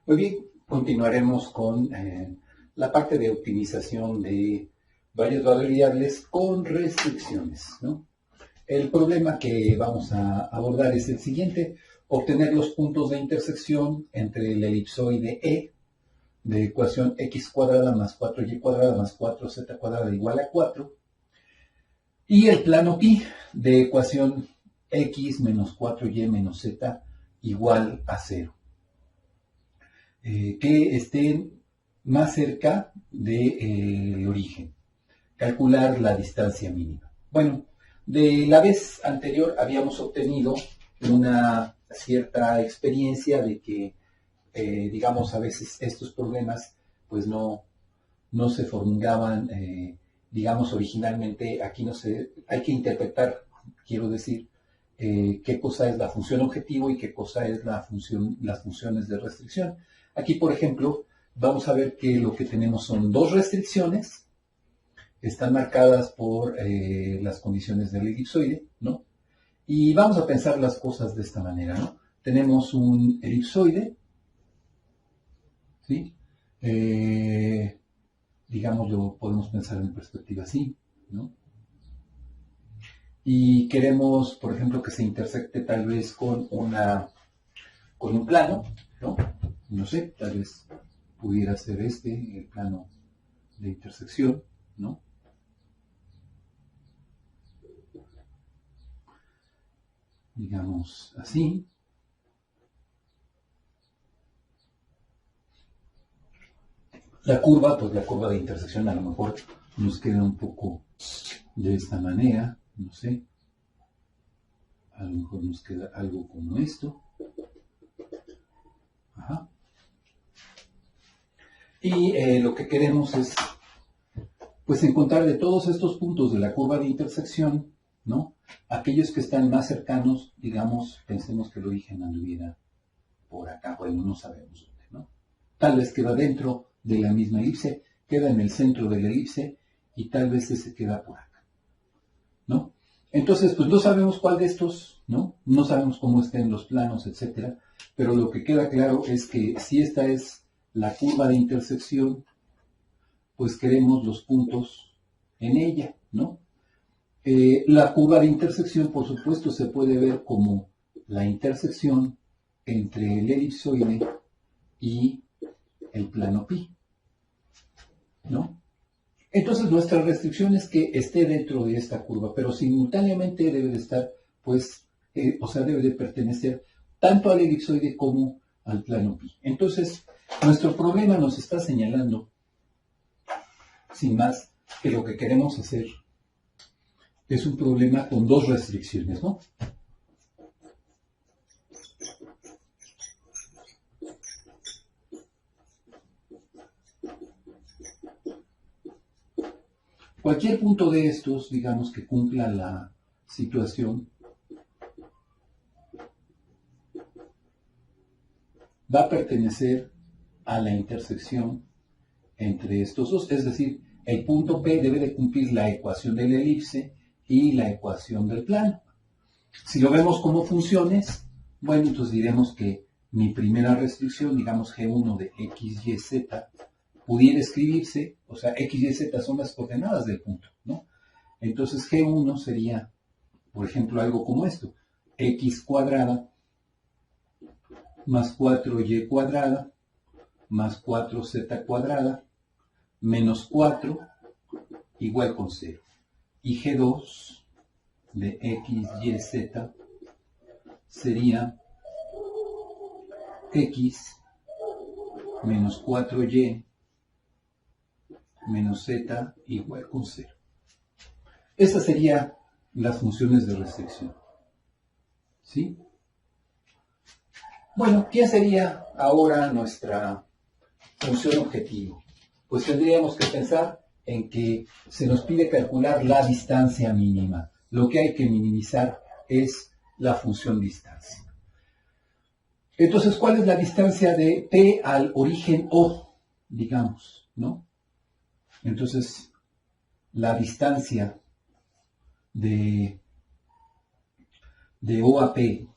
Muy bien, continuaremos con la parte de optimización de varias variables con restricciones, ¿no? El problema que vamos a abordar es el siguiente: obtener los puntos de intersección entre el elipsoide E de ecuación x cuadrada más 4y cuadrada más 4z cuadrada igual a 4 y el plano pi de ecuación x menos 4y menos z igual a 0. Que estén más cerca del origen. Calcular la distancia mínima. Bueno, de la vez anterior habíamos obtenido una cierta experiencia de que, digamos, a veces estos problemas pues no se formulaban, digamos, originalmente. Aquí no se, hay que interpretar, quiero decir, qué cosa es la función objetivo y qué cosa es las funciones de restricción. Aquí, por ejemplo, vamos a ver que lo que tenemos son dos restricciones, están marcadas por las condiciones del elipsoide, ¿no? Y vamos a pensar las cosas de esta manera, ¿no? Tenemos un elipsoide, ¿sí? Digamos, lo podemos pensar en perspectiva así, ¿no? Y queremos, por ejemplo, que se intersecte tal vez con un plano, ¿no? No sé, tal vez pudiera ser el plano de intersección, ¿no? Digamos así. La curva, pues la curva de intersección a lo mejor nos queda un poco de esta manera, no sé. A lo mejor nos queda algo como esto. Ajá. Y lo que queremos es, pues, encontrar de todos estos puntos de la curva de intersección, ¿no? Aquellos que están más cercanos, digamos, pensemos que el origen anduviera por acá, bueno, no sabemos dónde, ¿no? Tal vez queda dentro de la misma elipse, queda en el centro de la elipse y tal vez se queda por acá, ¿no? Entonces, pues no sabemos cuál de estos, ¿no? No sabemos cómo estén los planos, etcétera, pero lo que queda claro es que si esta es la curva de intersección, pues queremos los puntos en ella, ¿no? La curva de intersección, por supuesto, se puede ver como la intersección entre el elipsoide y el plano pi, ¿no? Entonces nuestra restricción es que esté dentro de esta curva, pero simultáneamente debe de estar, pues, o sea, debe de pertenecer tanto al elipsoide como al plano pi. Entonces, nuestro problema nos está señalando, sin más, que lo que queremos hacer es un problema con dos restricciones, ¿no? Cualquier punto de estos, digamos, que cumpla la situación, va a pertenecer a la intersección entre estos dos, es decir, el punto P debe de cumplir la ecuación de la elipse y la ecuación del plano. Si lo vemos como funciones, bueno, entonces diremos que mi primera restricción, digamos G1 de x, y, z, pudiera escribirse, o sea, x, y, z son las coordenadas del punto, ¿no? Entonces G1 sería, por ejemplo, algo como esto: x cuadrada más 4y cuadrada más 4z cuadrada menos 4 igual con 0. Y G2 de x, y, z sería x menos 4y menos z igual con 0. Estas serían las funciones de restricción, ¿sí? Bueno, ¿qué sería ahora nuestra función objetivo? Pues tendríamos que pensar en que se nos pide calcular la distancia mínima. Lo que hay que minimizar es la función distancia. Entonces, ¿cuál es la distancia de P al origen O? Digamos, ¿no? Entonces, la distancia de O a P,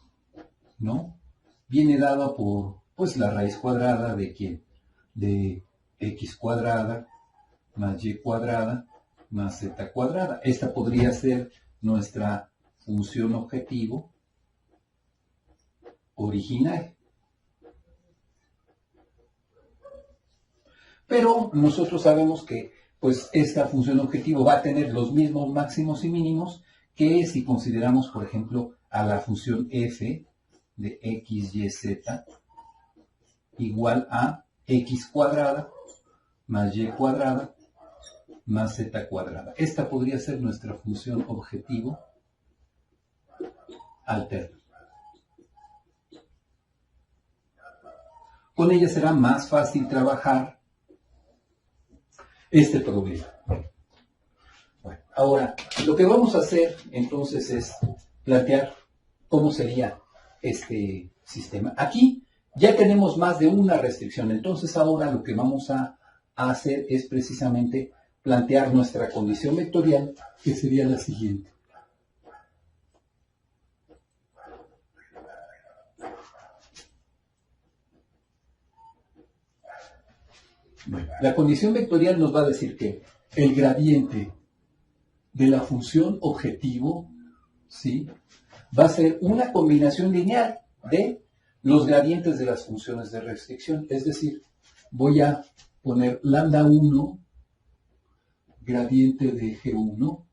¿no? Viene dada por Pues la raíz cuadrada de ¿quién? De x cuadrada más y cuadrada más z cuadrada. Esta podría ser nuestra función objetivo original. Pero nosotros sabemos que pues esta función objetivo va a tener los mismos máximos y mínimos que si consideramos, por ejemplo, a la función f de x, y, z igual a x cuadrada más y cuadrada más z cuadrada. Esta podría ser nuestra función objetivo alterna. Con ella será más fácil trabajar este problema. Bueno, ahora, lo que vamos a hacer entonces es plantear cómo sería este sistema. Aquí ya tenemos más de una restricción, entonces ahora lo que vamos a hacer es precisamente plantear nuestra condición vectorial, que sería la siguiente. Bueno, la condición vectorial nos va a decir que el gradiente de la función objetivo, ¿sí?, va a ser una combinación lineal de los gradientes de las funciones de restricción. Es decir, voy a poner lambda 1 gradiente de G1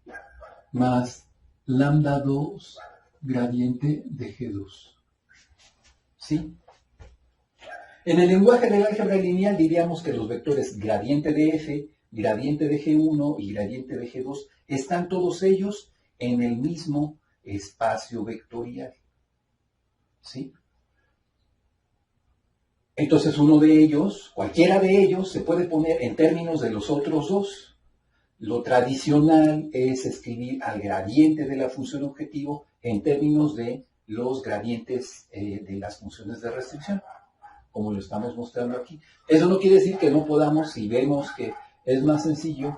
más lambda 2 gradiente de G2. ¿Sí? En el lenguaje del álgebra lineal diríamos que los vectores gradiente de F, gradiente de G1 y gradiente de G2 están todos ellos en el mismo espacio vectorial. ¿Sí? Entonces uno de ellos, cualquiera de ellos, se puede poner en términos de los otros dos. Lo tradicional es escribir al gradiente de la función objetivo en términos de los gradientes de las funciones de restricción, como lo estamos mostrando aquí. Eso no quiere decir que no podamos, si vemos que es más sencillo,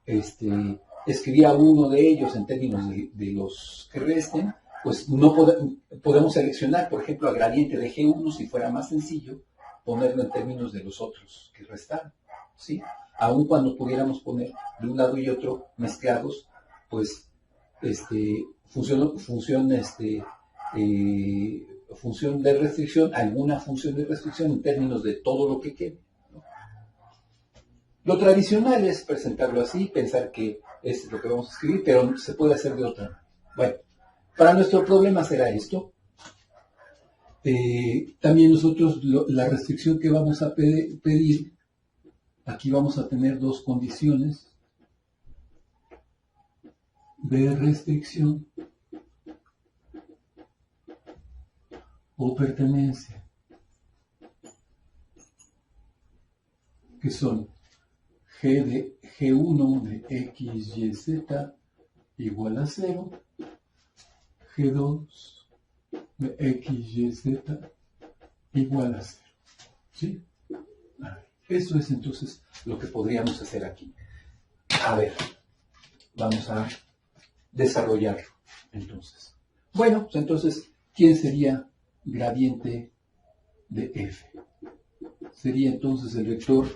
escribir a uno de ellos en términos de los que resten, pues no podemos seleccionar, por ejemplo, al gradiente de G1, si fuera más sencillo, ponerlo en términos de los otros que restan, ¿sí? Aun cuando pudiéramos poner de un lado y otro mezclados, pues, función de restricción, alguna función de restricción en términos de todo lo que quede, ¿no? Lo tradicional es presentarlo así, pensar que es lo que vamos a escribir, pero se puede hacer de otra manera. Bueno, para nuestro problema será esto. También nosotros la restricción que vamos a pedir, aquí vamos a tener dos condiciones de restricción o pertenencia, que son G1 de x, y, z igual a 0, G2 de x, y, z igual a 0. ¿Sí? Eso es entonces lo que podríamos hacer aquí. A ver, vamos a desarrollarlo entonces. Bueno, pues entonces, ¿quién sería gradiente de f? Sería entonces el vector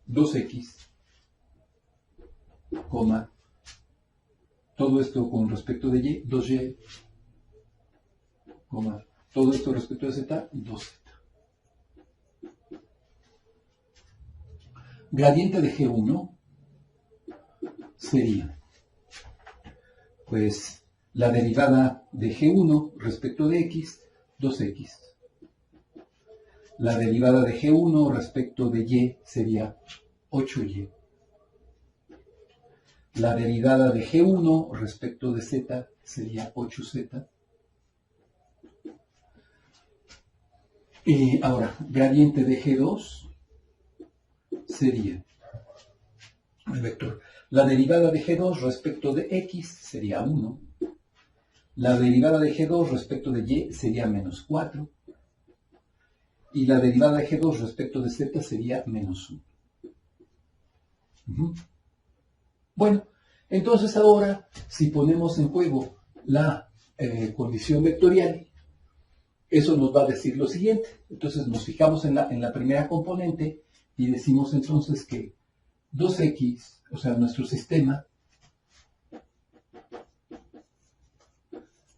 2x, coma, todo esto con respecto de y, 2y, coma, todo esto respecto de z, 2z. Gradiente de G1 sería, pues, la derivada de G1 respecto de x, 2x. La derivada de G1 respecto de y sería 8y. La derivada de G1 respecto de z sería 8z. Y ahora, gradiente de G2 sería el vector. La derivada de G2 respecto de x sería 1. La derivada de G2 respecto de y sería menos 4. Y la derivada de G2 respecto de z sería menos 1. Bueno, entonces ahora, si ponemos en juego la condición vectorial, eso nos va a decir lo siguiente. Entonces nos fijamos en la primera componente y decimos entonces que 2x, o sea, nuestro sistema,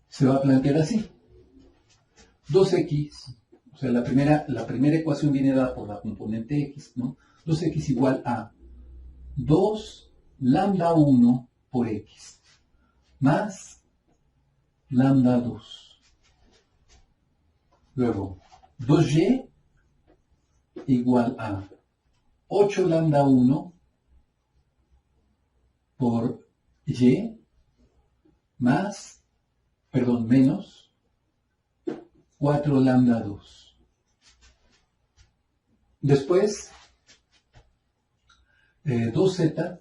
se va a plantear así. 2x, o sea, la primera ecuación viene dada por la componente x, ¿no? 2x igual a 2 lambda 1 por x, más lambda 2. Luego, 2y igual a 8 lambda 1 por y, menos 4 lambda 2. Después, 2z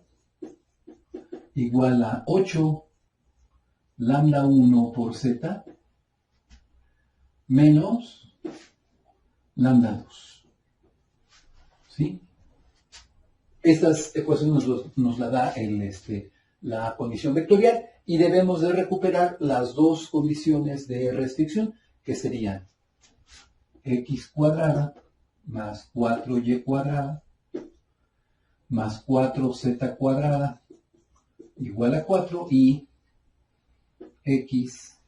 igual a 8 lambda 1 por z menos lambda 2. ¿Sí? Estas ecuaciones nos la da la condición vectorial y debemos de recuperar las dos condiciones de restricción, que serían x cuadrada más 4y cuadrada más 4z cuadrada igual a 4 y x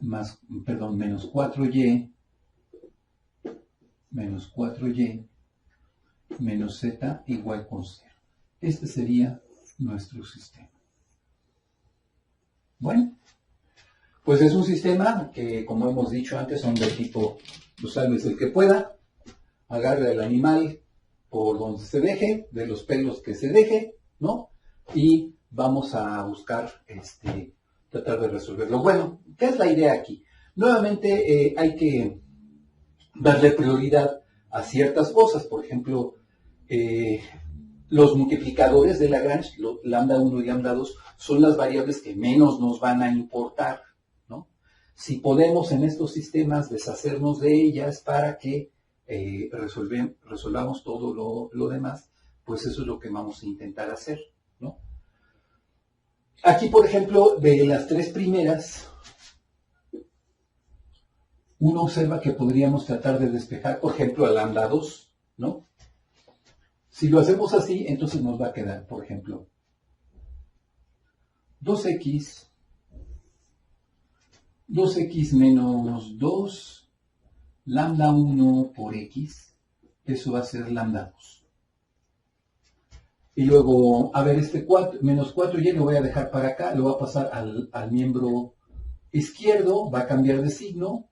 menos 4y menos z igual con 0. Este sería nuestro sistema. Bueno, pues es un sistema que, como hemos dicho antes, son del tipo, pues sálvese el que pueda, agarre al animal por donde se deje, de los pelos que se deje, ¿no? Y vamos a buscar, tratar de resolverlo. Bueno, ¿qué es la idea aquí? Nuevamente hay que darle prioridad a ciertas cosas. Por ejemplo, los multiplicadores de Lagrange, lambda 1 y lambda 2, son las variables que menos nos van a importar, ¿no? Si podemos en estos sistemas deshacernos de ellas para que resolvamos todo lo demás, pues eso es lo que vamos a intentar hacer, ¿no? Aquí, por ejemplo, de las tres primeras, uno observa que podríamos tratar de despejar, por ejemplo, a lambda 2, ¿no? Si lo hacemos así, entonces nos va a quedar, por ejemplo, 2x menos 2 lambda 1 por x, eso va a ser lambda 2. Y luego, a ver, menos 4y lo voy a dejar para acá, lo voy a pasar al miembro izquierdo, va a cambiar de signo,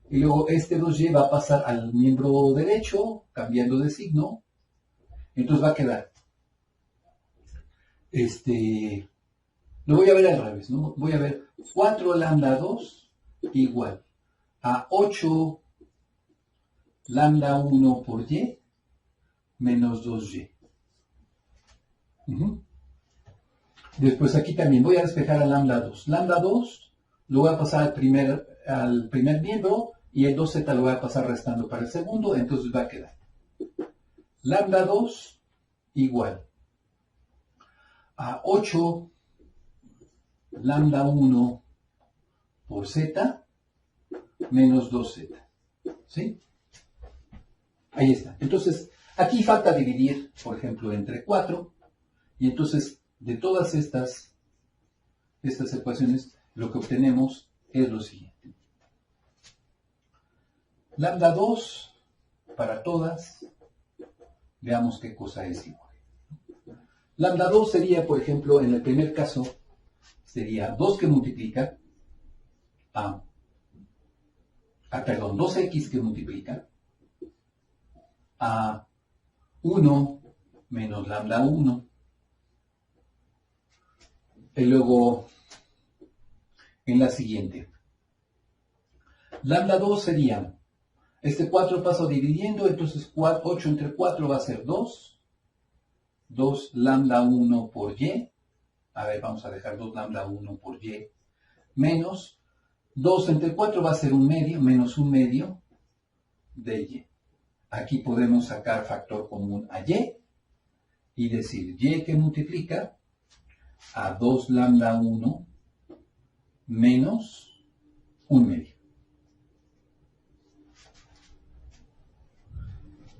y luego este 2y va a pasar al miembro derecho, cambiando de signo. Entonces va a quedar, lo voy a ver al revés, ¿no? Voy a ver 4 lambda 2 igual a 8 lambda 1 por y menos 2y. Después aquí también voy a despejar a lambda 2. Lambda 2 lo voy a pasar al primer miembro y el 2z lo voy a pasar restando para el segundo, entonces va a quedar lambda 2 igual a 8 lambda 1 por z menos 2z. ¿Sí? Ahí está. Entonces, aquí falta dividir, por ejemplo, entre 4. Y entonces, de todas estas ecuaciones, lo que obtenemos es lo siguiente. Lambda 2 para todas. Veamos qué cosa es igual. Lambda 2 sería, por ejemplo, en el primer caso, sería 2 que multiplica a 2x que multiplica a 1 menos lambda 1. Y luego, en la siguiente, lambda 2 sería, 4 paso dividiendo, entonces 8 entre 4 va a ser 2. 2 lambda 1 por y, a ver, vamos a dejar 2 lambda 1 por y, menos 2 entre 4 va a ser 1 medio, menos 1 medio de y. Aquí podemos sacar factor común a y decir y que multiplica a 2 lambda 1 menos 1 medio.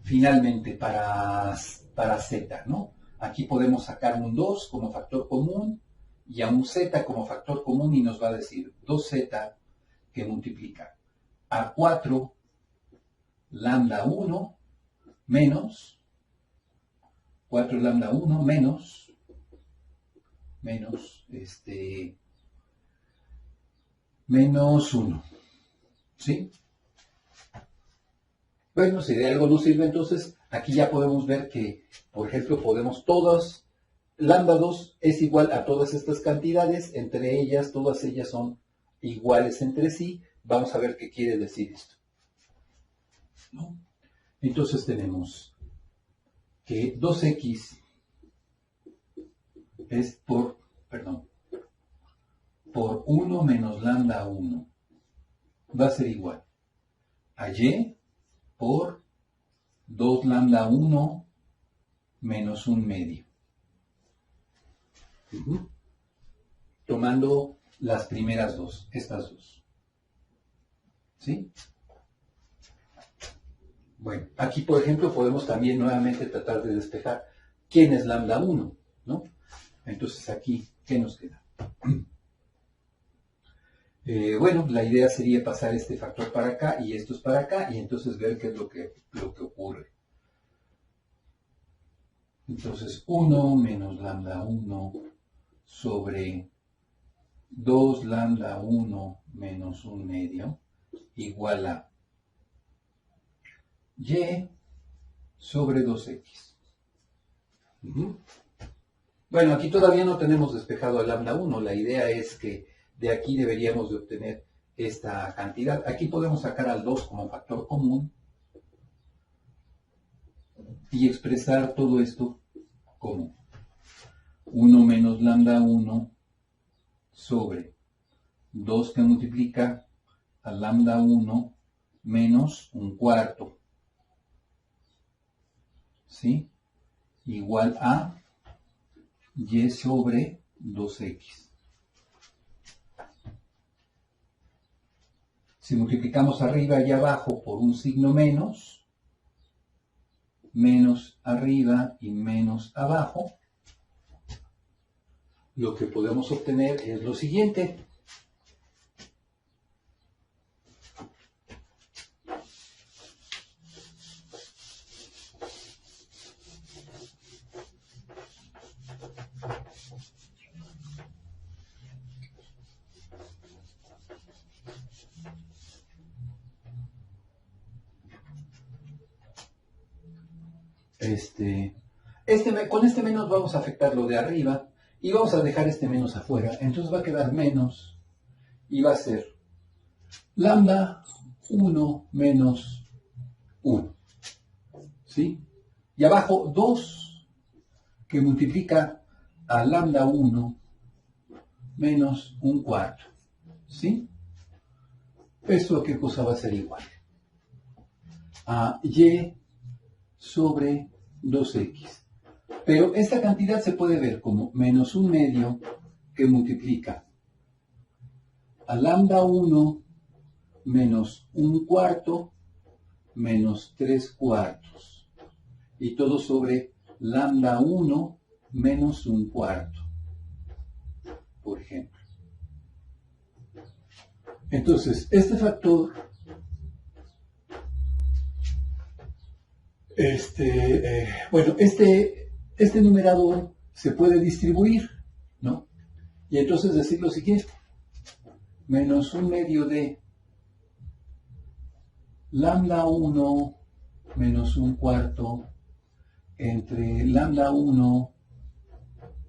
finalmente para z, ¿no? Aquí podemos sacar un 2 como factor común y a un z como factor común y nos va a decir 2z que multiplica a 4 lambda 1 menos 4 lambda 1 menos menos 1, ¿sí? Bueno, si de algo nos sirve, entonces aquí ya podemos ver que, por ejemplo, podemos todas, lambda 2 es igual a todas estas cantidades, entre ellas, todas ellas son iguales entre sí. Vamos a ver qué quiere decir esto, ¿no? Entonces tenemos que 2x es por 1 menos lambda 1 va a ser igual a y por 2 lambda 1 menos 1 medio. Tomando las primeras dos, estas dos. ¿Sí? Bueno, aquí por ejemplo podemos también nuevamente tratar de despejar quién es lambda 1, ¿no? Entonces aquí, ¿qué nos queda? Bueno, la idea sería pasar este factor para acá y estos para acá y entonces ver qué es lo que ocurre. Entonces 1 menos lambda 1 sobre 2 lambda 1 menos 1 medio igual a y sobre 2x. Bueno, aquí todavía no tenemos despejado a lambda 1. La idea es que de aquí deberíamos de obtener esta cantidad. Aquí podemos sacar al 2 como factor común y expresar todo esto como 1 menos lambda 1 sobre 2 que multiplica a lambda 1 menos 1/4, ¿sí? Igual a y sobre 2x. Si multiplicamos arriba y abajo por un signo menos, menos arriba y menos abajo, lo que podemos obtener es lo siguiente. Con este menos vamos a afectar lo de arriba y vamos a dejar este menos afuera. Entonces va a quedar menos y va a ser lambda 1 menos 1. ¿Sí? Y abajo 2 que multiplica a lambda 1 menos 1/4. ¿Sí? ¿Esto a qué cosa va a ser igual? A y sobre 2x. Pero esta cantidad se puede ver como menos 1 medio que multiplica a lambda 1 menos 1/4 menos 3/4. Y todo sobre lambda 1 menos 1/4, por ejemplo. Entonces, este factor, este numerador se puede distribuir, ¿no? Y entonces decir lo siguiente, menos 1 medio de lambda 1 menos 1/4 entre lambda 1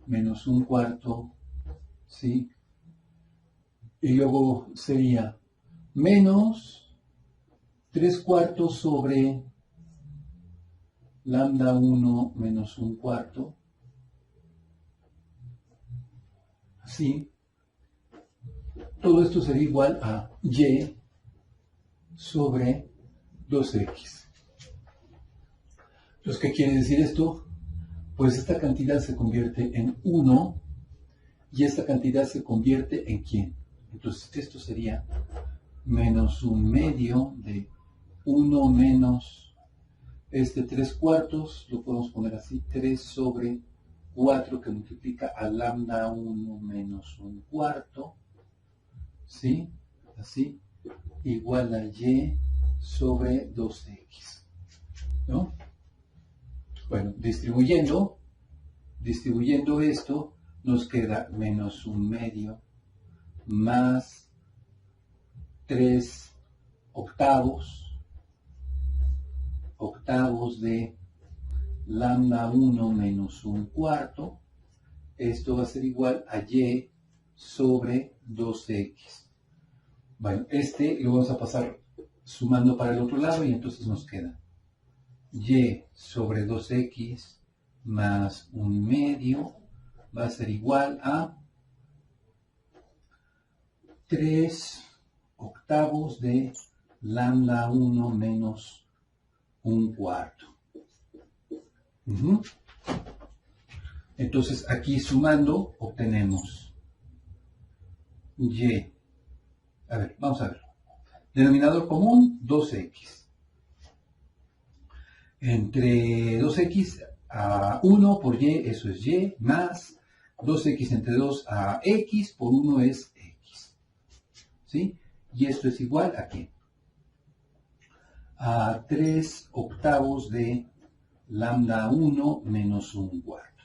menos 1/4, ¿sí? Y luego sería menos 3/4 sobre lambda 1 menos 1/4, ¿sí? Todo esto sería igual a y sobre 2x. Entonces, ¿qué quiere decir esto? Pues esta cantidad se convierte en 1 y esta cantidad se convierte en ¿quién? Entonces, esto sería menos 1 medio de 1 menos Este 3 cuartos lo podemos poner así, 3 sobre 4 que multiplica a lambda 1 menos 1 cuarto, ¿sí? Así, igual a y sobre 2x, ¿no? Bueno, distribuyendo esto, nos queda menos 1 medio más 3 octavos de lambda 1 menos 1 cuarto. Esto va a ser igual a y sobre 2x. Bueno, este lo vamos a pasar sumando para el otro lado y entonces nos queda y sobre 2x más 1 medio va a ser igual a 3 octavos de lambda 1 menos 1 cuarto. Entonces aquí sumando obtenemos y. A ver, vamos a ver. Denominador común, 2x. Entre 2x a 1 por y, eso es y, más 2x entre 2 a x por 1 es x. ¿Sí? Y esto es igual a ¿qué? A 3 octavos de lambda 1 menos 1 cuarto.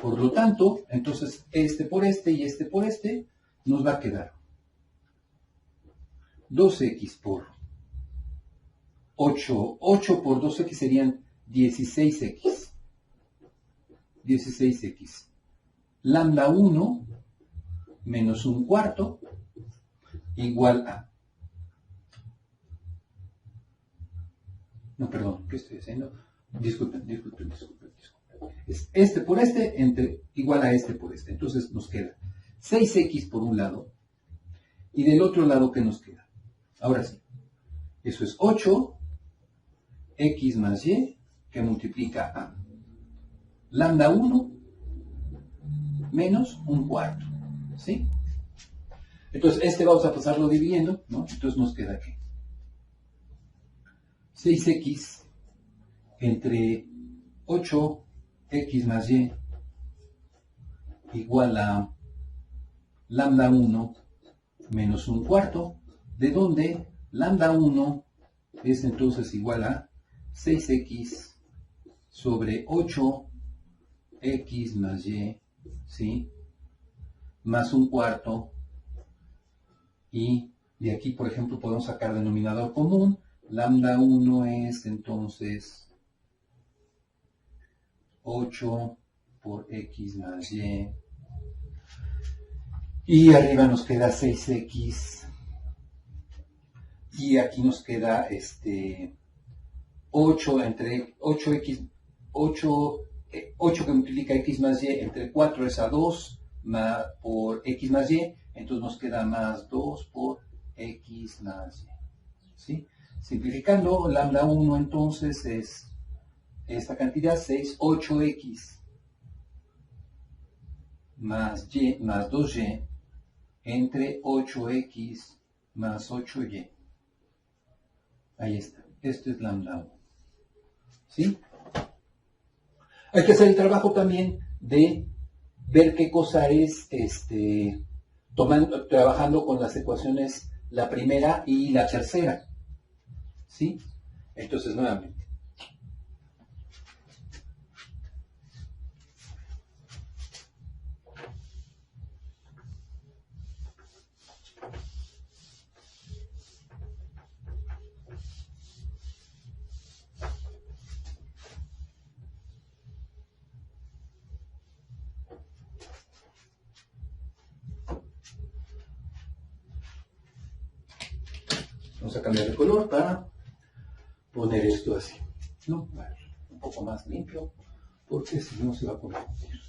Por lo tanto, entonces este por este y este por este nos va a quedar 2x por 8 por 2x serían 16x. 16x. Lambda 1 menos 1 cuarto igual a... No, perdón, ¿qué estoy haciendo? Disculpen. Es este por este igual a este por este. Entonces nos queda 6x por un lado y del otro lado, ¿qué nos queda? Ahora sí, eso es 8x más y que multiplica a lambda 1 menos 1 cuarto. ¿Sí? Entonces este vamos a pasarlo dividiendo, ¿no? Entonces nos queda aquí 6x entre 8x más y igual a lambda 1 menos 1 cuarto, de donde lambda 1 es entonces igual a 6x sobre 8x más y, ¿sí? Más 1 cuarto, y de aquí, por ejemplo, podemos sacar denominador común. Lambda 1 es entonces 8 por x más y. Y arriba nos queda 6x. Y aquí nos queda 8 entre 8x, 8 que multiplica x más y entre 4 es a 2 más, por x más y. Entonces nos queda más 2 por x más y. ¿Sí? Simplificando, lambda 1 entonces es esta cantidad, 6, 8x más y más 2y entre 8x más 8y. Ahí está. Esto es lambda 1. ¿Sí? Hay que hacer el trabajo también de ver qué cosa es trabajando con las ecuaciones la primera y la tercera. ¿Sí? Entonces, nuevamente. Vamos a cambiar de color para poner esto así, ¿no? Vale, un poco más limpio, porque si no se va a confundir.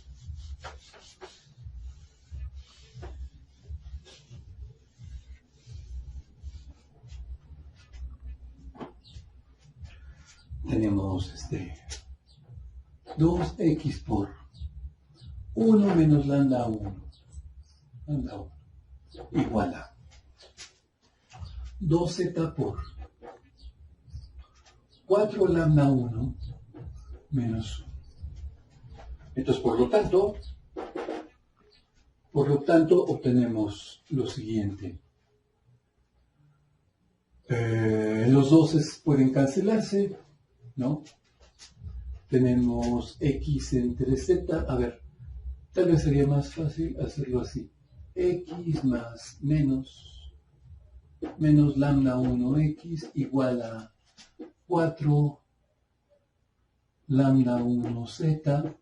Tenemos 2x por 1 menos lambda 1 igual a 2z por 4 lambda 1 menos 1. Entonces, por lo tanto, obtenemos lo siguiente. Los 12 pueden cancelarse, ¿no? Tenemos x entre z. A ver, tal vez sería más fácil hacerlo así. X más menos lambda 1x igual a 4 lambda 1z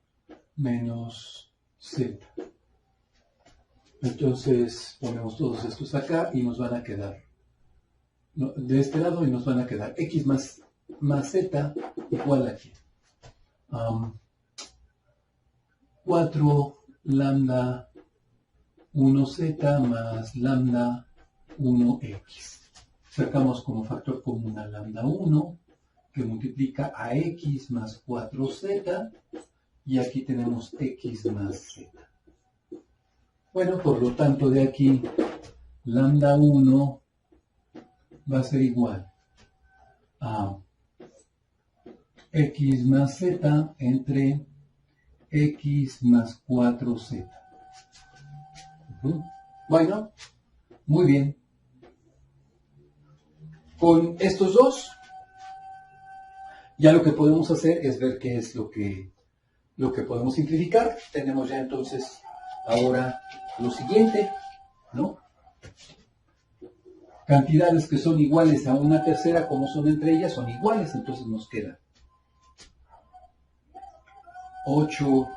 menos z. Entonces ponemos todos estos acá y nos van a quedar, ¿no?, de este lado, y nos van a quedar x más z igual a ¿qué? 4 lambda 1z más lambda 1x. Sacamos como factor común a lambda 1, que multiplica a x más 4z, y aquí tenemos x más z. Bueno, por lo tanto, de aquí, lambda 1 va a ser igual a x más z entre x más 4z. Bueno, muy bien. Con estos dos, ya lo que podemos hacer es ver qué es lo que podemos simplificar. Tenemos ya entonces ahora lo siguiente, ¿no? Cantidades que son iguales a una tercera, como son entre ellas, son iguales, entonces nos queda 8x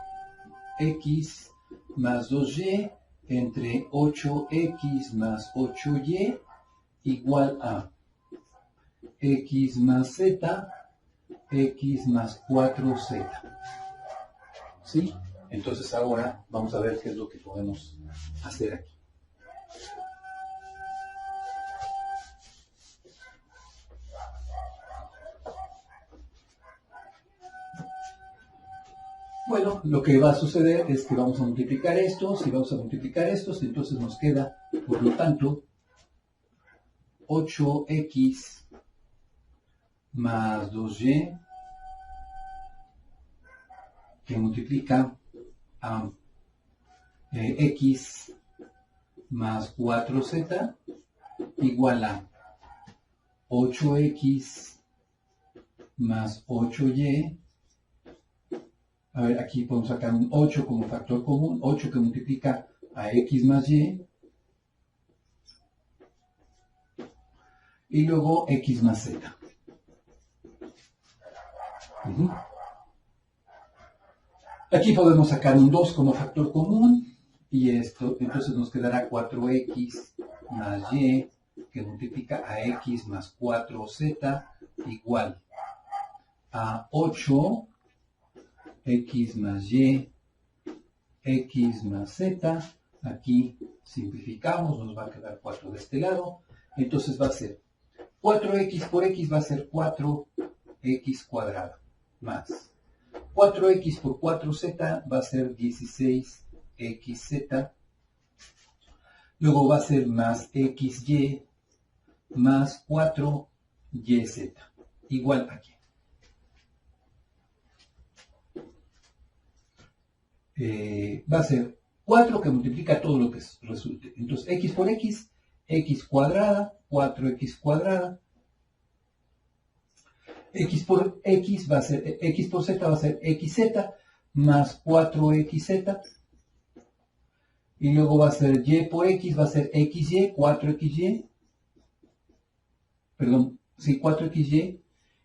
más 2y entre 8x más 8y igual a x más z, x más 4z. ¿Sí? Entonces ahora vamos a ver qué es lo que podemos hacer aquí. Bueno, lo que va a suceder es que vamos a multiplicar estos, y vamos a multiplicar estos, entonces nos queda, por lo tanto, 8x más 2y, que multiplica a x más 4z, igual a 8x más 8y. A ver, aquí podemos sacar un 8 como factor común, 8 que multiplica a x más y, y luego x más z. Aquí podemos sacar un 2 como factor común, y esto, entonces nos quedará 4x más y, que multiplica a x más 4z, igual a 8 x más y, x más z. Aquí simplificamos, nos va a quedar 4 de este lado. Entonces va a ser 4x por x va a ser 4x cuadrado, más 4x por 4z va a ser 16xz. Luego va a ser más xy más 4yz, igual a ¿qué? Va a ser 4 que multiplica todo lo que resulte. Entonces, x por x, x cuadrada, 4x cuadrada. X por x va a ser, x por z va a ser xz más 4xz. Y luego va a ser y por x, va a ser xy, 4xy. Perdón, sí, 4xy.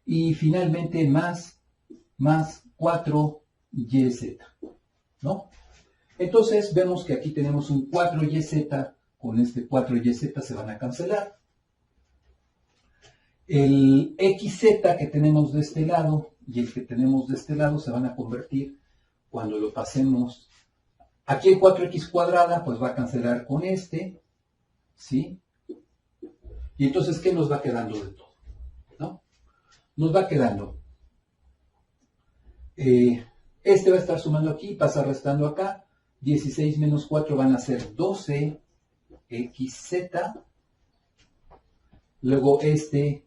Y finalmente más 4yz. ¿No? Entonces vemos que aquí tenemos un 4yz, con este 4yz se van a cancelar. El xz que tenemos de este lado y el que tenemos de este lado se van a convertir cuando lo pasemos. Aquí el 4x cuadrada pues va a cancelar con este, ¿sí? Y entonces, ¿qué nos va quedando de todo? ¿No? Nos va quedando este va a estar sumando aquí, pasa restando acá. 16 menos 4 van a ser 12xz. Luego este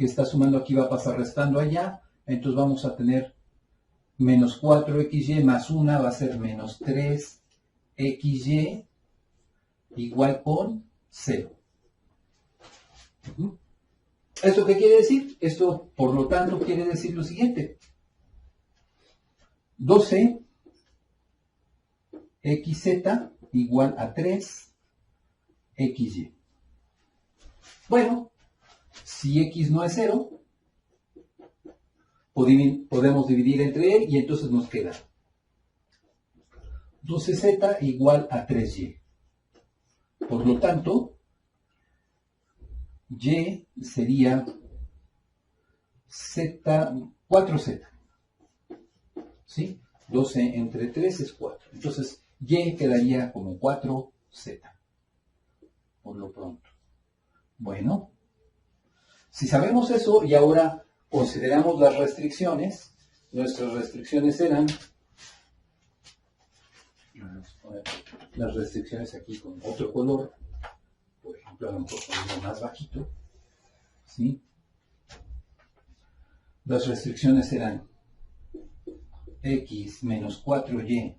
que está sumando aquí va a pasar restando allá, entonces vamos a tener menos 4xy más 1 va a ser menos 3xy igual con 0. ¿Esto qué quiere decir? Esto, por lo tanto, quiere decir lo siguiente. 12xz igual a 3xy. Bueno, si x no es 0, podemos dividir entre él y entonces nos queda 12z igual a 3y. Por lo tanto, y sería 4z. ¿Sí? 12 entre 3 es 4. Entonces, y quedaría como 4z. Por lo pronto. Bueno, si sabemos eso y ahora consideramos las restricciones, nuestras restricciones eran, vamos a poner las restricciones aquí con otro color, por ejemplo, a lo mejor con uno más bajito, ¿sí? Las restricciones eran x menos 4y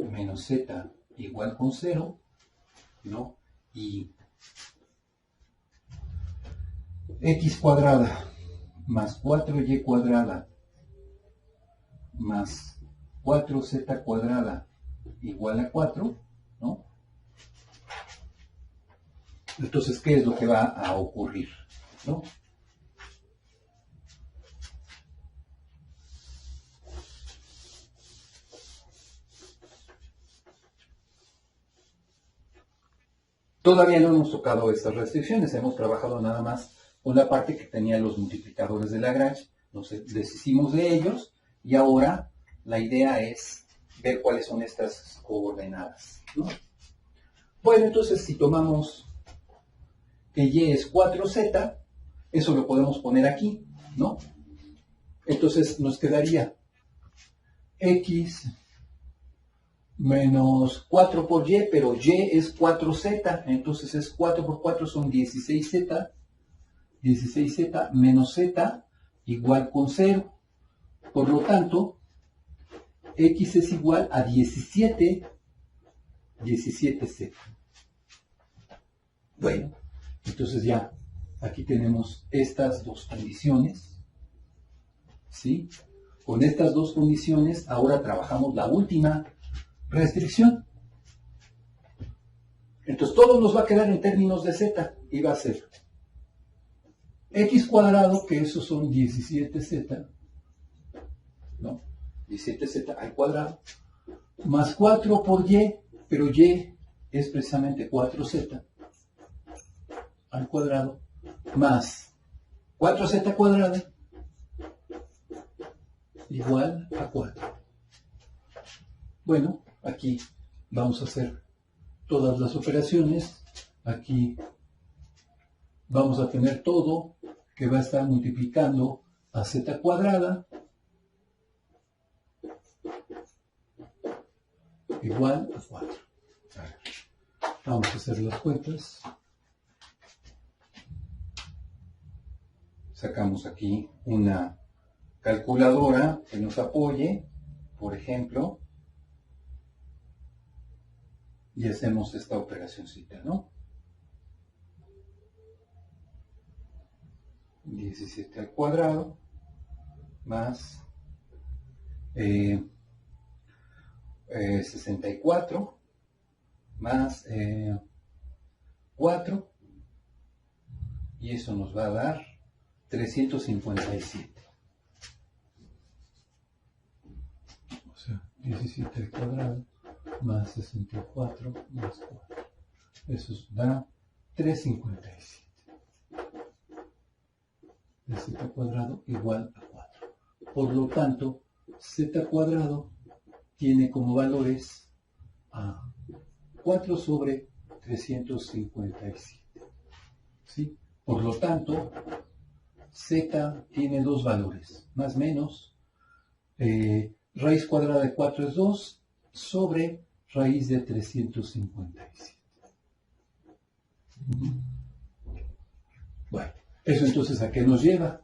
menos z igual con 0, ¿no? Y x cuadrada más 4y cuadrada más 4z cuadrada igual a 4, ¿no? Entonces, ¿qué es lo que va a ocurrir? ¿No? Todavía no hemos tocado estas restricciones, hemos trabajado nada más con la parte que tenía los multiplicadores de Lagrange, nos deshicimos de ellos y ahora la idea es ver cuáles son estas coordenadas, ¿no? Bueno, entonces si tomamos que y es 4z, eso lo podemos poner aquí, ¿no? Entonces nos quedaría x menos 4 por y, pero y es 4z, entonces es 4 por 4 son 16z, 16z menos z igual con 0. Por lo tanto, x es igual a 17z. Bueno, entonces ya aquí tenemos estas dos condiciones, ¿sí? Con estas dos condiciones ahora trabajamos la última restricción. Entonces todo nos va a quedar en términos de z y va a ser x cuadrado, que eso son 17z, ¿no? 17z al cuadrado, más 4 por y, pero y es precisamente 4z al cuadrado, más 4z cuadrada igual a 4. Bueno, aquí vamos a hacer todas las operaciones. Aquí vamos a tener todo que va a estar multiplicando a z cuadrada igual a 4. Vamos a hacer las cuentas. Sacamos aquí una calculadora que nos apoye, por ejemplo, y hacemos esta operacióncita, ¿no? 17 al cuadrado más 64 más 4, y eso nos va a dar 357. O sea, 17 al cuadrado más 64 más 4. Eso da 357. De z cuadrado igual a 4. Por lo tanto, z cuadrado tiene como valores a 4 sobre 357. ¿Sí? Por lo tanto, z tiene dos valores, más o menos. Raíz cuadrada de 4 es 2 sobre raíz de 357. Bueno, ¿eso entonces a qué nos lleva?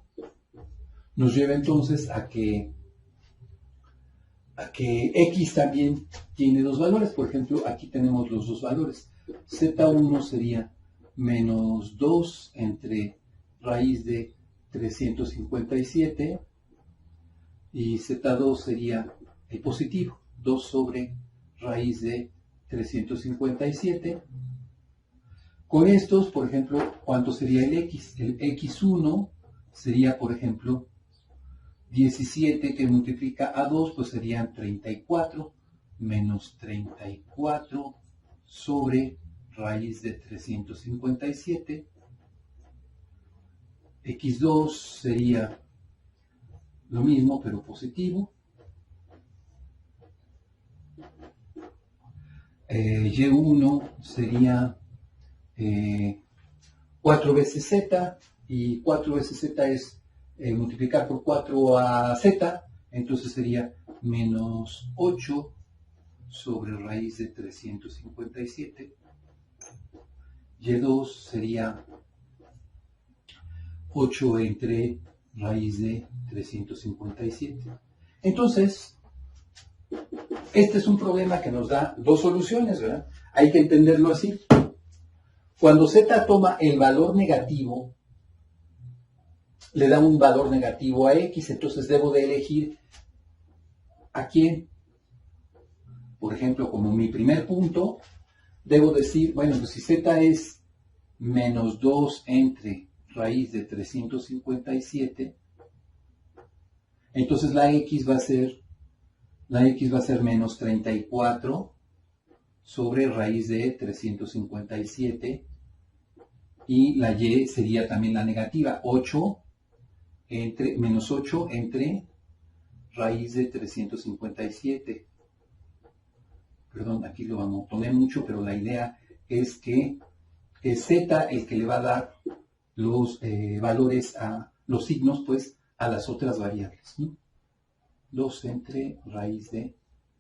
Nos lleva entonces a que X también tiene dos valores. Por ejemplo, aquí tenemos los dos valores. Z1 sería menos 2 entre raíz de 357 y Z2 sería el positivo, 2 sobre raíz de 357. Con estos, por ejemplo, ¿cuánto sería el X? El X1 sería, por ejemplo, 17 que multiplica a 2, pues serían 34 menos 34 sobre raíz de 357. X2 sería lo mismo, pero positivo. Y1 sería 4 veces Z, y 4 veces Z es multiplicar por 4 a Z, entonces sería menos 8 sobre raíz de 357. Y2 sería 8 entre raíz de 357. Entonces, este es un problema que nos da dos soluciones, ¿verdad? Hay que entenderlo así. Cuando Z toma el valor negativo, le da un valor negativo a X, entonces debo de elegir a quién. Por ejemplo, como mi primer punto, debo decir, bueno, pues si Z es menos 2 entre raíz de 357, entonces la X va a ser menos 34 sobre raíz de 357, y la Y sería también la negativa, menos 8 entre raíz de 357. Perdón, aquí lo amontoné mucho, pero la idea es que es Z el que le va a dar los valores a los signos, pues, a las otras variables, ¿no? 2 entre raíz de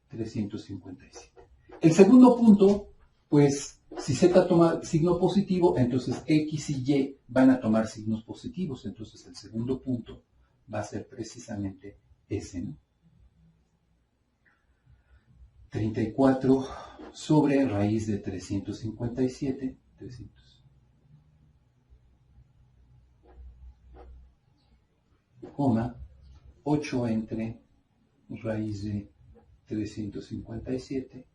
357. El segundo punto, pues, si Z toma signo positivo, entonces X y Y van a tomar signos positivos. Entonces el segundo punto va a ser precisamente ese, ¿no? 34 sobre raíz de 357, 8 entre raíz de 357,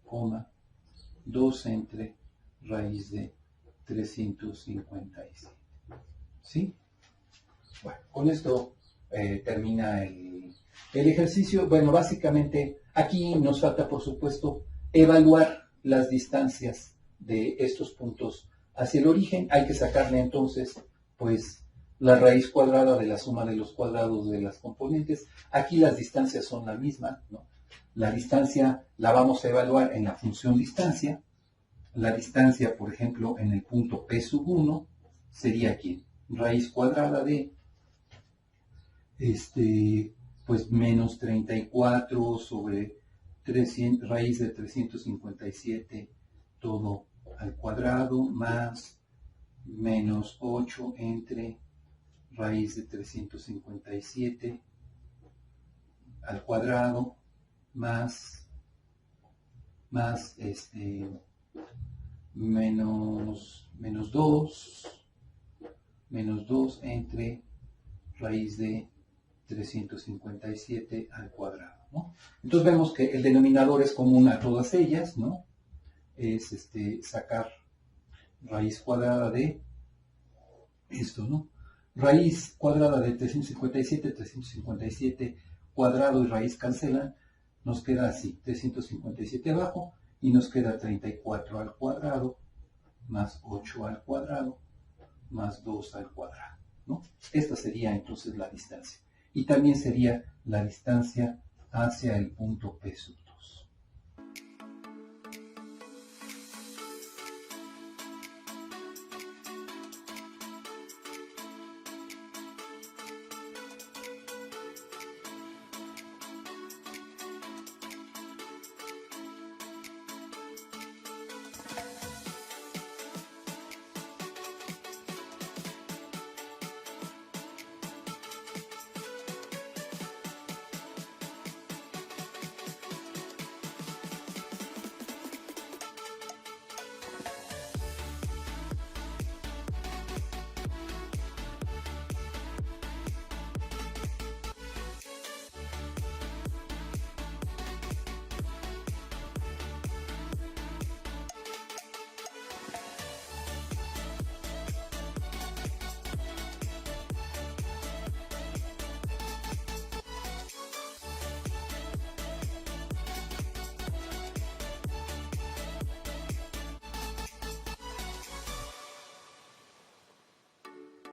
2 entre raíz de 357. ¿Sí? Bueno, con esto termina el ejercicio. Bueno, básicamente aquí nos falta, por supuesto, evaluar las distancias de estos puntos hacia el origen. Hay que sacarle entonces, pues, la raíz cuadrada de la suma de los cuadrados de las componentes. Aquí las distancias son la misma, ¿no? La distancia la vamos a evaluar en la función distancia. La distancia, por ejemplo, en el punto P sub 1 sería aquí, raíz cuadrada de pues menos 34 sobre 300, raíz de 357 todo al cuadrado, más menos 8 entre raíz de 357 al cuadrado, más menos 2 entre raíz de 357 al cuadrado, ¿no? Entonces vemos que el denominador es común a todas ellas, ¿no? Es sacar raíz cuadrada de esto, ¿no? Raíz cuadrada de 357 cuadrado y raíz cancelan, nos queda así, 357 abajo, y nos queda 34 al cuadrado, más 8 al cuadrado, más 2 al cuadrado, ¿no? Esta sería entonces la distancia. Y también sería la distancia hacia el punto P sub 2.